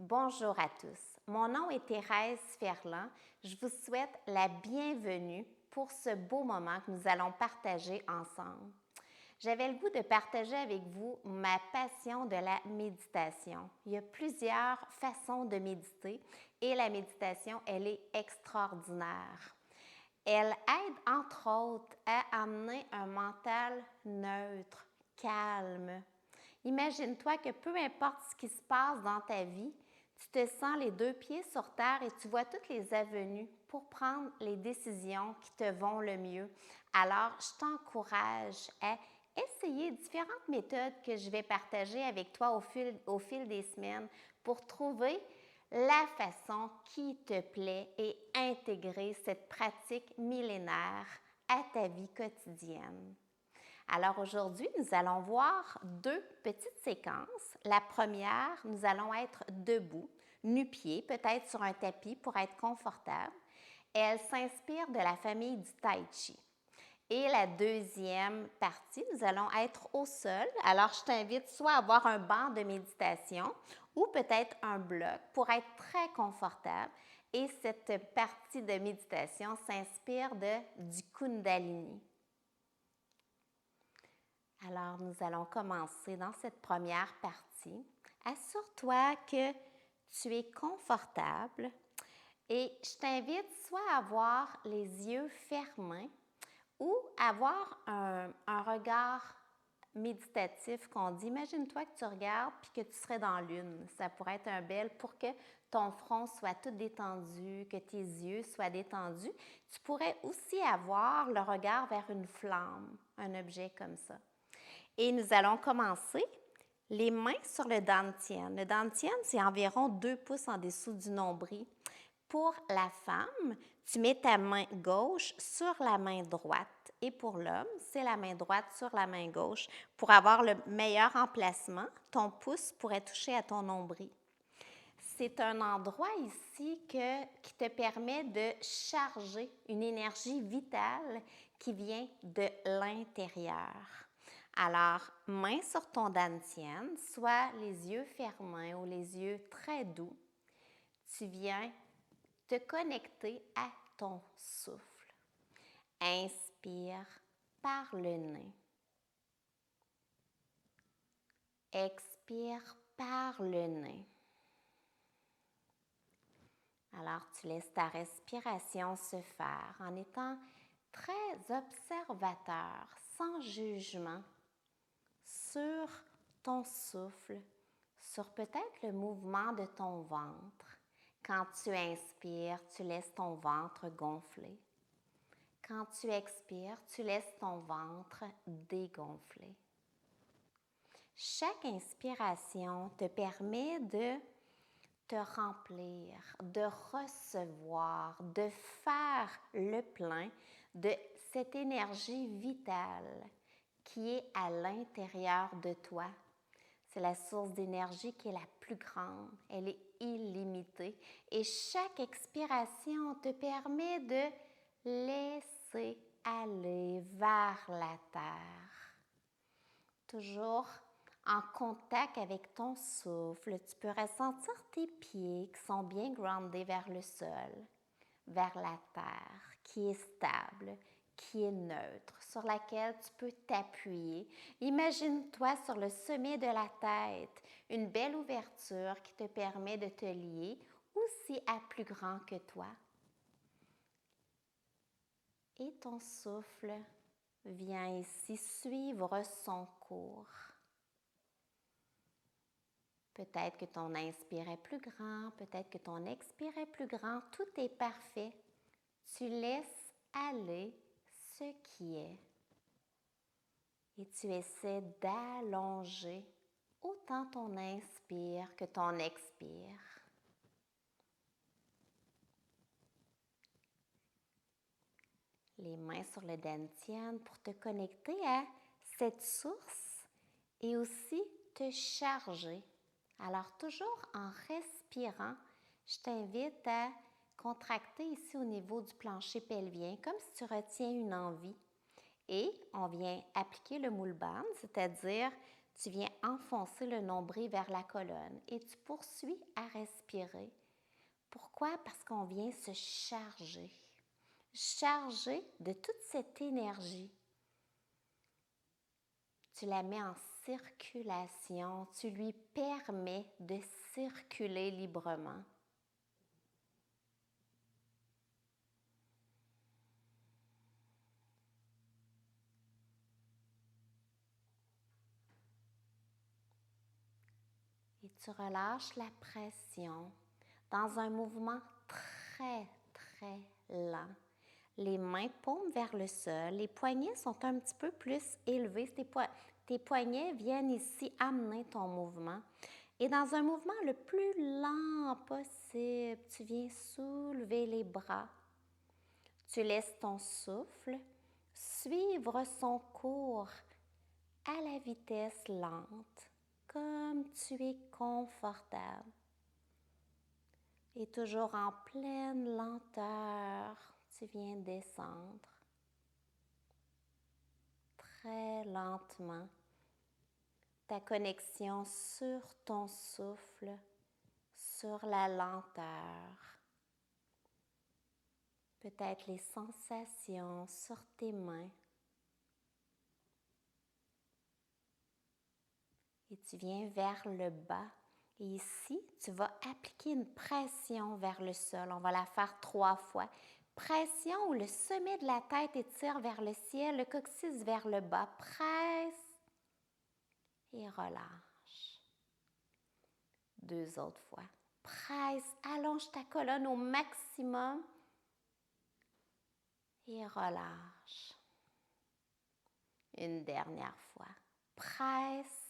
Bonjour à tous. Mon nom est Thérèse Ferland. Je vous souhaite la bienvenue pour ce beau moment que nous allons partager ensemble. J'avais le goût de partager avec vous ma passion de la méditation. Il y a plusieurs façons de méditer et la méditation, elle est extraordinaire. Elle aide, entre autres, à amener un mental neutre, calme. Imagine-toi que peu importe ce qui se passe dans ta vie, tu te sens les deux pieds sur terre et tu vois toutes les avenues pour prendre les décisions qui te vont le mieux. Alors, je t'encourage à essayer différentes méthodes que je vais partager avec toi au fil des semaines pour trouver la façon qui te plaît et intégrer cette pratique millénaire à ta vie quotidienne. Alors aujourd'hui, nous allons voir deux petites séquences. La première, nous allons être debout, nu-pieds, peut-être sur un tapis pour être confortable. Elle s'inspire de la famille du Tai Chi. Et la deuxième partie, nous allons être au sol. Alors, je t'invite soit à avoir un banc de méditation ou peut-être un bloc pour être très confortable. Et cette partie de méditation s'inspire du Kundalini. Alors, nous allons commencer dans cette première partie. Assure-toi que tu es confortable et je t'invite soit à avoir les yeux fermés ou avoir un regard méditatif qu'on dit. Imagine-toi que tu regardes puis que tu serais dans l'une. Ça pourrait être un bel pour que ton front soit tout détendu, que tes yeux soient détendus. Tu pourrais aussi avoir le regard vers une flamme, un objet comme ça. Et nous allons commencer les mains sur le dantian. Le dantian, c'est environ 2 pouces en dessous du nombril. Pour la femme, tu mets ta main gauche sur la main droite. Et pour l'homme, c'est la main droite sur la main gauche. Pour avoir le meilleur emplacement, ton pouce pourrait toucher à ton nombril. C'est un endroit ici qui te permet de charger une énergie vitale qui vient de l'intérieur. Alors, main sur ton dantian, soit les yeux fermés ou les yeux très doux, tu viens te connecter à ton souffle. Inspire par le nez. Expire par le nez. Alors, tu laisses ta respiration se faire en étant très observateur, sans jugement, sur ton souffle, sur peut-être le mouvement de ton ventre. Quand tu inspires, tu laisses ton ventre gonfler. Quand tu expires, tu laisses ton ventre dégonfler. Chaque inspiration te permet de te remplir, de recevoir, de faire le plein de cette énergie vitale qui est à l'intérieur de toi. C'est la source d'énergie qui est la plus grande. Elle est illimitée. Et chaque expiration te permet de laisser aller vers la terre. Toujours en contact avec ton souffle, tu peux ressentir tes pieds qui sont bien groundés vers le sol, vers la terre, qui est stable, qui est neutre, sur laquelle tu peux t'appuyer. Imagine-toi sur le sommet de la tête, une belle ouverture qui te permet de te lier aussi à plus grand que toi. Et ton souffle vient ici suivre son cours. Peut-être que ton inspire est plus grand, peut-être que ton expire est plus grand. Tout est parfait. Tu laisses aller ce qui est. Et tu essaies d'allonger autant ton inspire que ton expire. Les mains sur le dantian pour te connecter à cette source et aussi te charger. Alors, toujours en respirant, je t'invite à contracter ici au niveau du plancher pelvien, comme si tu retiens une envie. Et on vient appliquer le moule band, c'est-à-dire Tu viens enfoncer le nombril vers la colonne et tu poursuis à respirer. Pourquoi? Parce qu'on vient se charger. Charger de toute cette énergie. Tu la mets en circulation, tu lui permets de circuler librement. Et tu relâches la pression dans un mouvement très, très lent. Les mains paumes vers le sol, les poignets sont un petit peu plus élevés. Tes poignets viennent ici amener ton mouvement. Et dans un mouvement le plus lent possible, tu viens soulever les bras. Tu laisses ton souffle suivre son cours à la vitesse lente, comme tu es confortable. Et toujours en pleine lenteur, tu viens descendre très lentement. Ta connexion sur ton souffle, sur la lenteur. Peut-être les sensations sur tes mains. Et tu viens vers le bas. Et ici, tu vas appliquer une pression vers le sol. On va la faire 3 fois. Pression où le sommet de la tête étire vers le ciel, le coccyx vers le bas. Presse et relâche. 2 autres fois. Presse, allonge ta colonne au maximum et relâche. Une dernière fois. Presse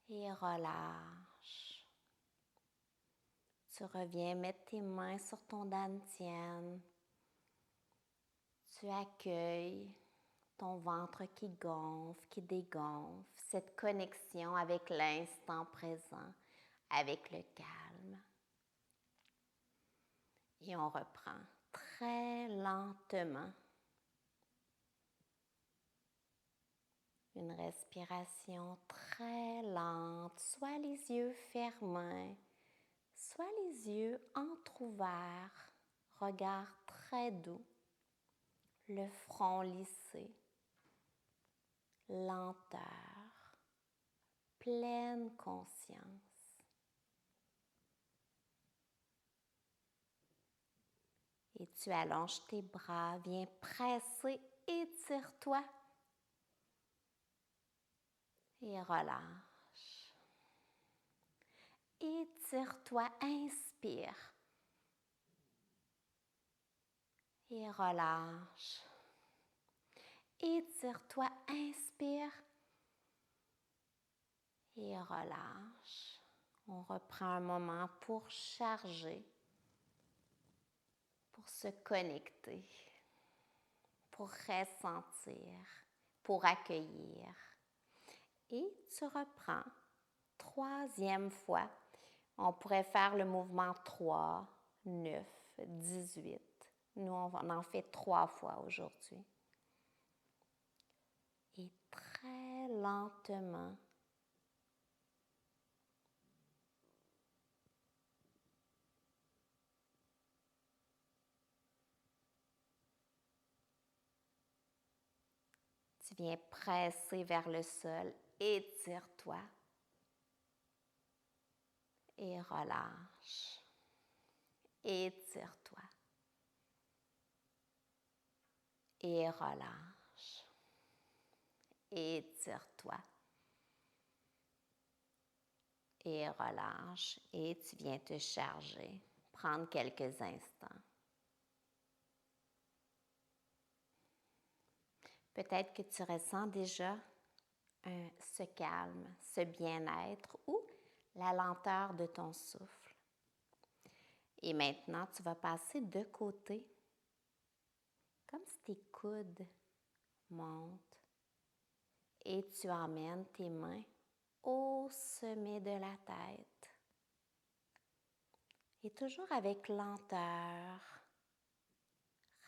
et relâche. Tu reviens mettre tes mains sur ton dantian. Tu accueilles ton ventre qui gonfle, qui dégonfle, cette connexion avec l'instant présent, avec le calme. Et on reprend très lentement. Une respiration très lente, soit les yeux fermés, soit les yeux entr'ouverts, regard très doux, le front lissé, lenteur, pleine conscience. Et tu allonges tes bras, viens presser, étire-toi et relâche. Étire-toi, inspire et relâche. Étire-toi, inspire et relâche. On reprend un moment pour charger, pour se connecter, pour ressentir, pour accueillir. Et tu reprends. 3e fois, on pourrait faire le mouvement 3, 9, 18. Nous, on en fait 3 fois aujourd'hui. Et très lentement, tu viens presser vers le sol, étire-toi et relâche. Étire-toi et relâche. Étire-toi et relâche. Et tu viens te charger. Prendre quelques instants. Peut-être que tu ressens déjà ce calme, ce bien-être ou la lenteur de ton souffle. Et maintenant, tu vas passer de côté, comme si tes coudes montent. Et tu emmènes tes mains au sommet de la tête. Et toujours avec lenteur,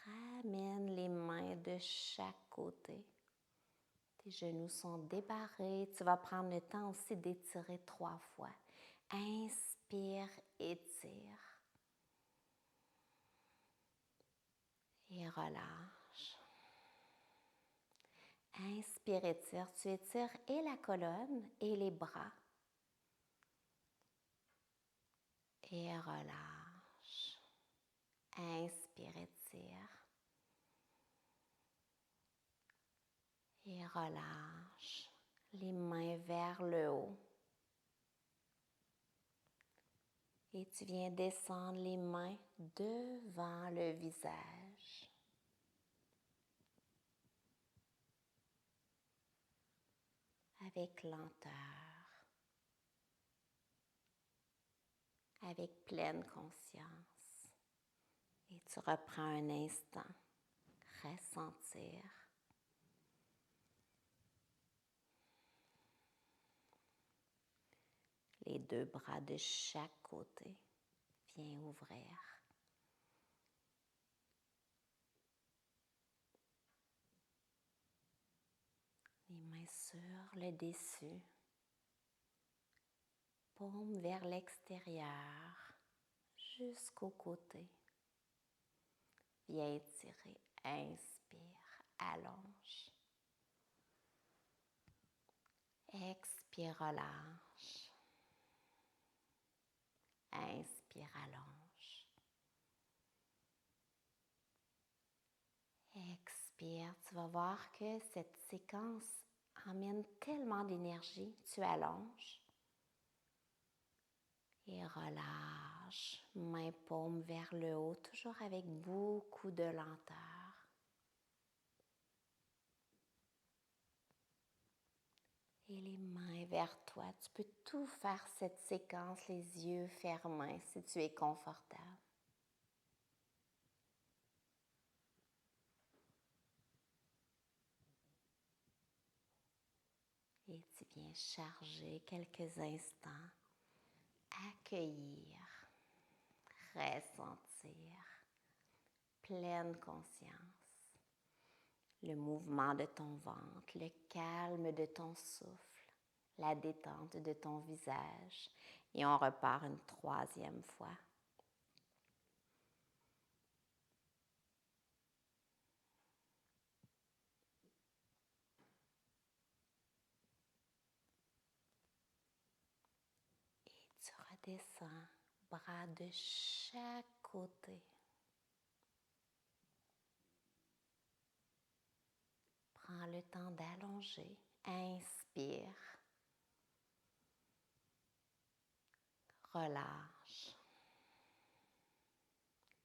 ramène les mains de chaque côté. Tes genoux sont débarrés. Tu vas prendre le temps aussi d'étirer 3 fois. Inspire, étire. Et relâche. Inspire, étire. Tu étires et la colonne et les bras. Et relâche. Inspire, étire. Et relâche. Les mains vers le haut. Et tu viens descendre les mains devant le visage. Avec lenteur. Avec pleine conscience. Et tu reprends un instant. Ressentir. Les 2 bras de chaque côté. Viens ouvrir. Les mains sur le dessus. Paume vers l'extérieur. Jusqu'au côté. Viens étirer. Inspire. Allonge. Expire, relâche. Inspire, allonge. Expire. Tu vas voir que cette séquence emmène tellement d'énergie. Tu allonges. Et relâche. Main paume vers le haut, toujours avec beaucoup de lenteur. Et les mains vers toi. Tu peux tout faire cette séquence, les yeux fermés, si tu es confortable. Et tu viens charger quelques instants, accueillir, ressentir, pleine conscience, le mouvement de ton ventre, le calme de ton souffle, la détente de ton visage. Et on repart une 3e fois. Et tu redescends, bras de chaque côté. Prends le temps d'allonger. Inspire. Relâche.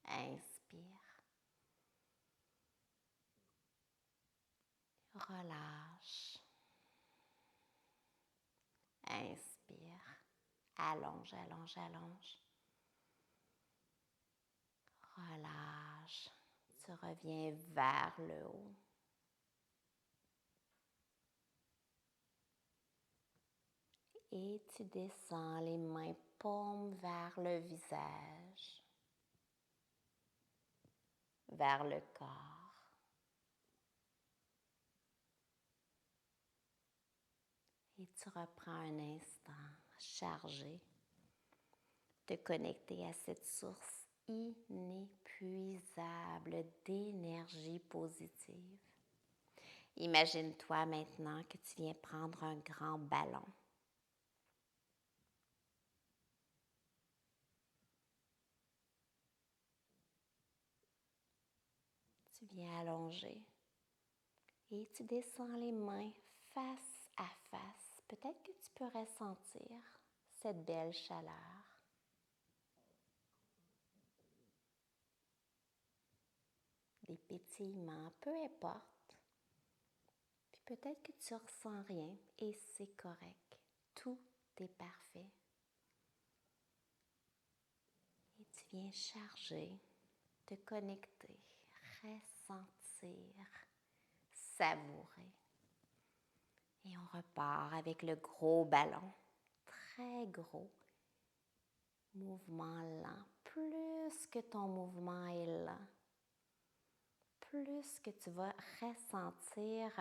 Inspire. Relâche. Inspire. Allonge, allonge, allonge. Relâche. Tu reviens vers le haut. Et tu descends les mains paumes vers le visage, vers le corps. Et tu reprends un instant chargé, te connecter à cette source inépuisable d'énergie positive. Imagine-toi maintenant que tu viens prendre un grand ballon. Tu viens allonger et tu descends les mains face à face. Peut-être que tu peux ressentir cette belle chaleur. Des pétillements, peu importe. Puis peut-être que tu ne ressens rien et c'est correct. Tout est parfait. Et tu viens charger, te connecter, ressentir, savourer. Et on repart avec le gros ballon, très gros. Mouvement lent. Plus que ton mouvement est lent, plus que tu vas ressentir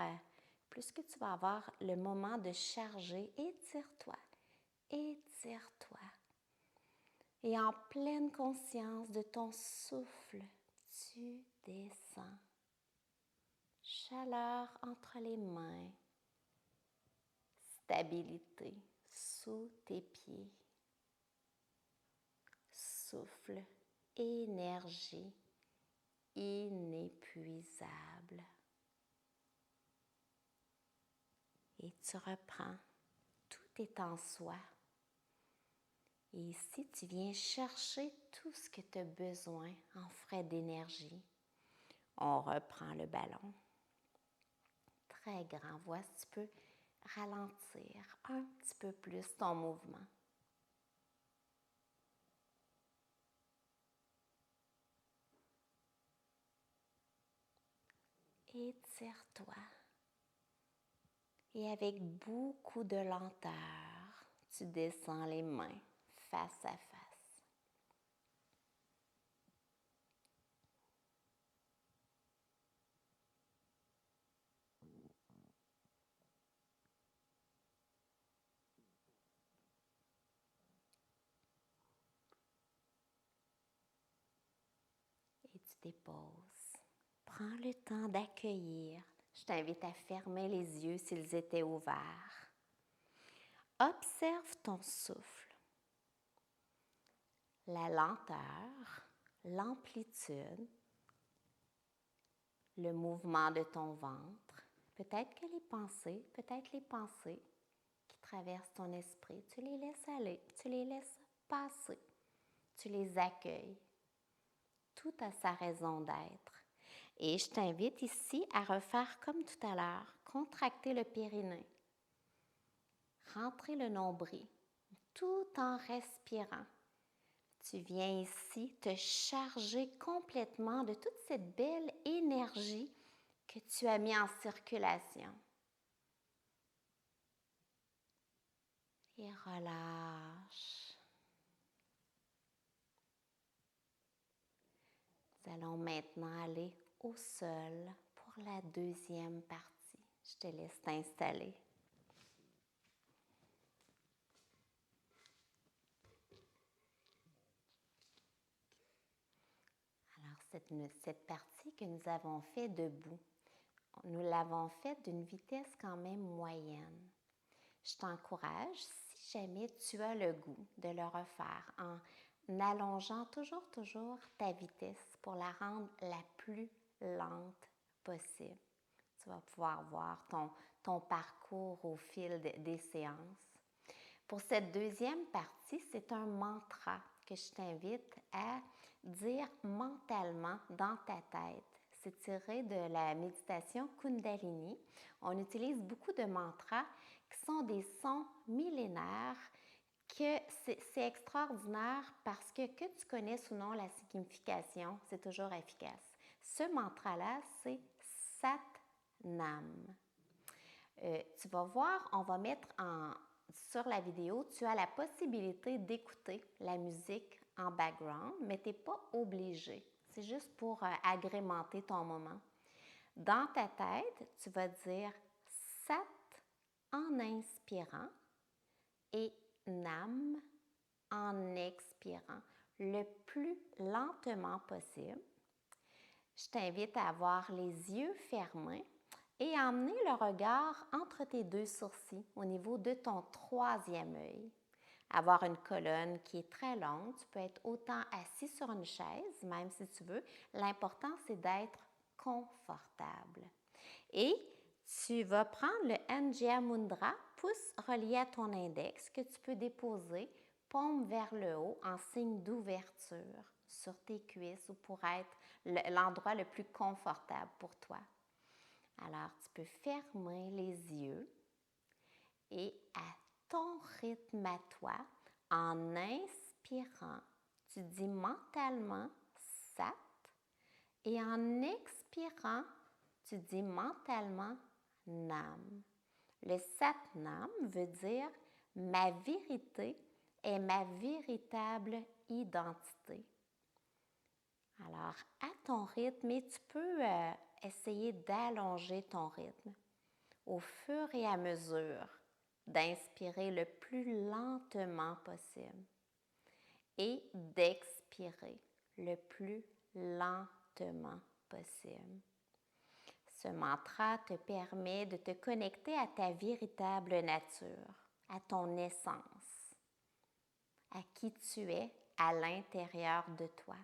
plus que tu vas avoir le moment de charger, étire-toi, étire-toi. Et en pleine conscience de ton souffle, tu descends. Chaleur entre les mains, stabilité sous tes pieds. Souffle, énergie inépuisable. Et tu reprends, tout est en soi. Et ici, tu viens chercher tout ce que tu as besoin en frais d'énergie. On reprend le ballon. Très grand. Vois si tu peux ralentir un petit peu plus ton mouvement. Étire-toi. Et avec beaucoup de lenteur, tu descends les mains face à face. Et tu déposes. Prends le temps d'accueillir. Je t'invite à fermer les yeux s'ils étaient ouverts. Observe ton souffle, la lenteur, l'amplitude, le mouvement de ton ventre. Peut-être que peut-être les pensées qui traversent ton esprit, tu les laisses aller, tu les laisses passer, tu les accueilles. Tout a sa raison d'être. Et je t'invite ici à refaire comme tout à l'heure, contracter le périnée, rentrer le nombril, tout en respirant. Tu viens ici te charger complètement de toute cette belle énergie que tu as mis en circulation. Et relâche. Nous allons maintenant aller au sol pour la deuxième partie. Je te laisse t'installer. Alors, cette partie que nous avons fait debout, nous l'avons faite d'une vitesse quand même moyenne. Je t'encourage, si jamais tu as le goût, de le refaire en allongeant toujours ta vitesse pour la rendre la plus lente possible. Tu vas pouvoir voir ton parcours au fil des séances. Pour cette deuxième partie, c'est un mantra que je t'invite à dire mentalement dans ta tête. C'est tiré de la méditation Kundalini. On utilise beaucoup de mantras qui sont des sons millénaires que c'est extraordinaire parce que tu connaisses ou non la signification, c'est toujours efficace. Ce mantra-là, c'est Sat Nam. Tu vas voir, on va mettre sur la vidéo, tu as la possibilité d'écouter la musique en background, mais tu n'es pas obligé. C'est juste pour agrémenter ton moment. Dans ta tête, tu vas dire Sat en inspirant et Nam en expirant le plus lentement possible. Je t'invite à avoir les yeux fermés et à emmener le regard entre tes deux sourcils au niveau de ton troisième œil. Avoir une colonne qui est très longue, tu peux être autant assis sur une chaise, même si tu veux. L'important, c'est d'être confortable. Et tu vas prendre le Anjaya Mudra, pouce relié à ton index, que tu peux déposer paume vers le haut en signe d'ouverture sur tes cuisses ou pour être l'endroit le plus confortable pour toi. Alors, tu peux fermer les yeux et à ton rythme à toi, en inspirant, tu dis mentalement Sat et en expirant, tu dis mentalement Nam. Le Sat Nam veut dire ma vérité est ma véritable identité. Alors, à ton rythme, et tu peux essayer d'allonger ton rythme. au fur et à mesure d'inspirer le plus lentement possible et d'expirer le plus lentement possible. Ce mantra te permet de te connecter à ta véritable nature, à ton essence, à qui tu es à l'intérieur de toi.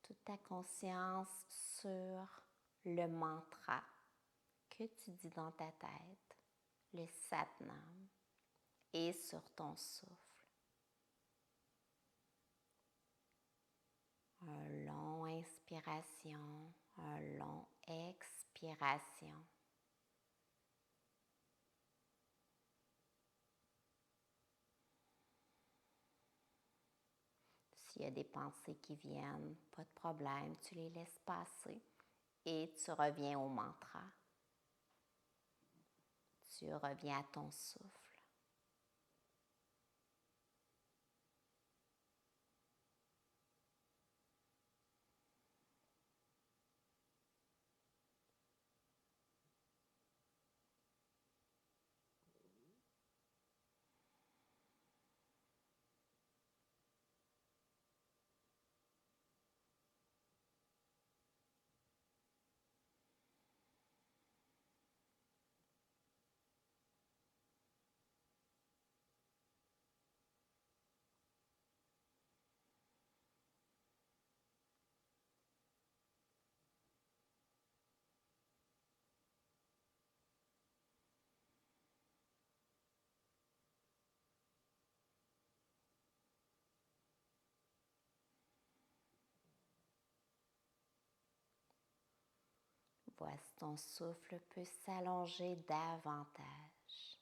Toute ta conscience sur le mantra que tu dis dans ta tête, le Satnam, et sur ton souffle. Un long inspiration, un long expiration. S'il y a des pensées qui viennent, pas de problème, tu les laisses passer et tu reviens au mantra. Tu reviens à ton souffle. Voici ton souffle peut s'allonger davantage.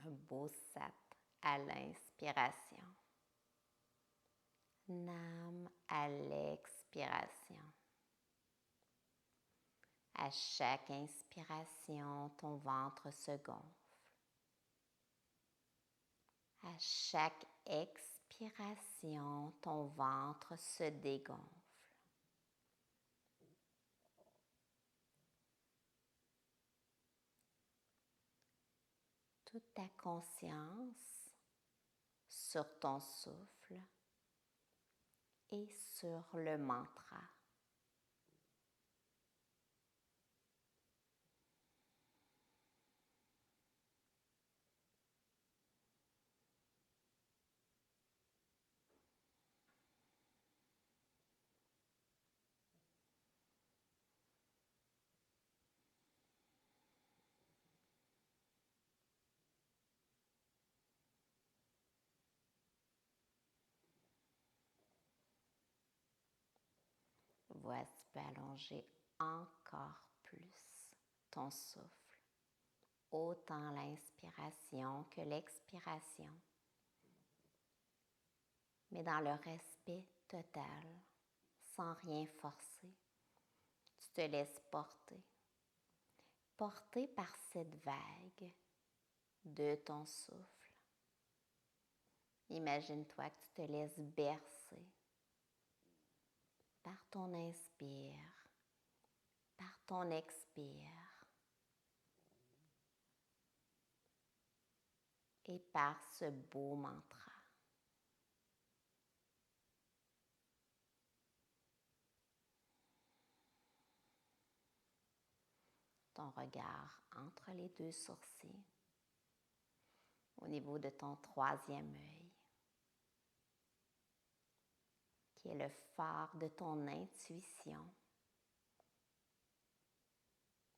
Un beau sat à l'inspiration. Nam à l'expiration. À chaque inspiration, ton ventre se gonfle. À chaque expiration, ton ventre se dégonfle. Toute ta conscience sur ton souffle et sur le mantra. Voici, tu peux allonger encore plus ton souffle, autant l'inspiration que l'expiration, mais dans le respect total, sans rien forcer. Tu te laisses porter, porté par cette vague de ton souffle. Imagine-toi que tu te laisses bercer par ton inspire, par ton expire et par ce beau mantra. Ton regard entre les deux sourcils, au niveau de ton troisième œil, qui est le phare de ton intuition,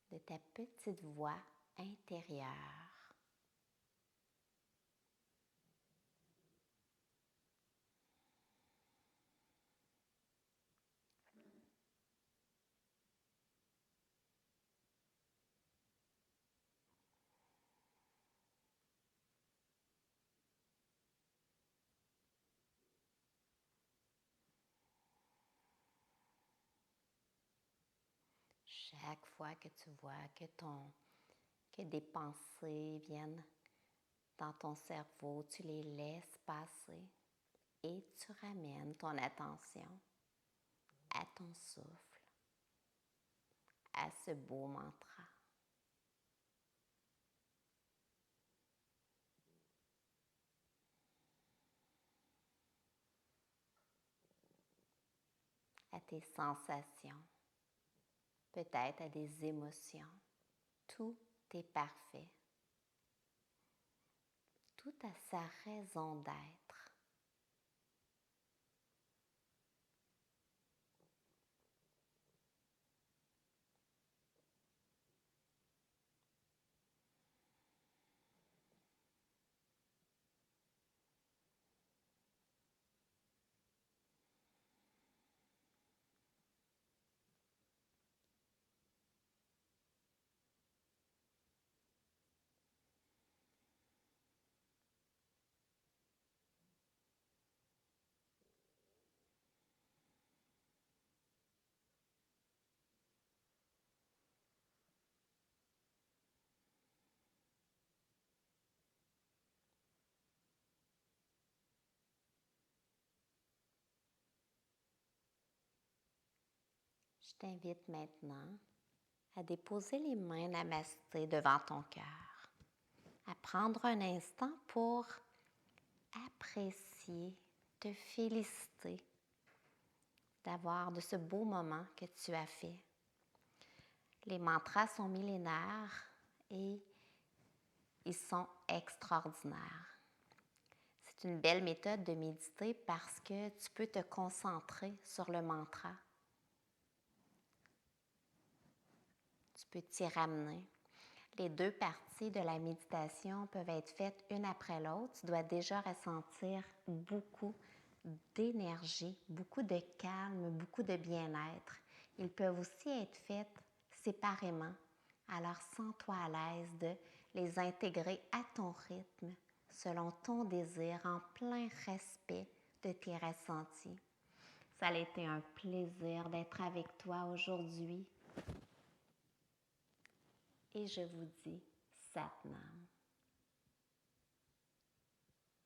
de ta petite voix intérieure. Chaque fois que tu vois que des pensées viennent dans ton cerveau, tu les laisses passer et tu ramènes ton attention à ton souffle, à ce beau mantra. À tes sensations, peut-être à des émotions. Tout est parfait. Tout a sa raison d'être. Je t'invite maintenant à déposer les mains namasté devant ton cœur, à prendre un instant pour apprécier, te féliciter de ce beau moment que tu as fait. Les mantras sont millénaires et ils sont extraordinaires. C'est une belle méthode de méditer parce que tu peux te concentrer sur le mantra. Tu peux t'y ramener. Les deux parties de la méditation peuvent être faites une après l'autre. Tu dois déjà ressentir beaucoup d'énergie, beaucoup de calme, beaucoup de bien-être. Ils peuvent aussi être faites séparément. Alors, sens-toi à l'aise de les intégrer à ton rythme, selon ton désir, en plein respect de tes ressentis. Ça a été un plaisir d'être avec toi aujourd'hui et je vous dis Satnam.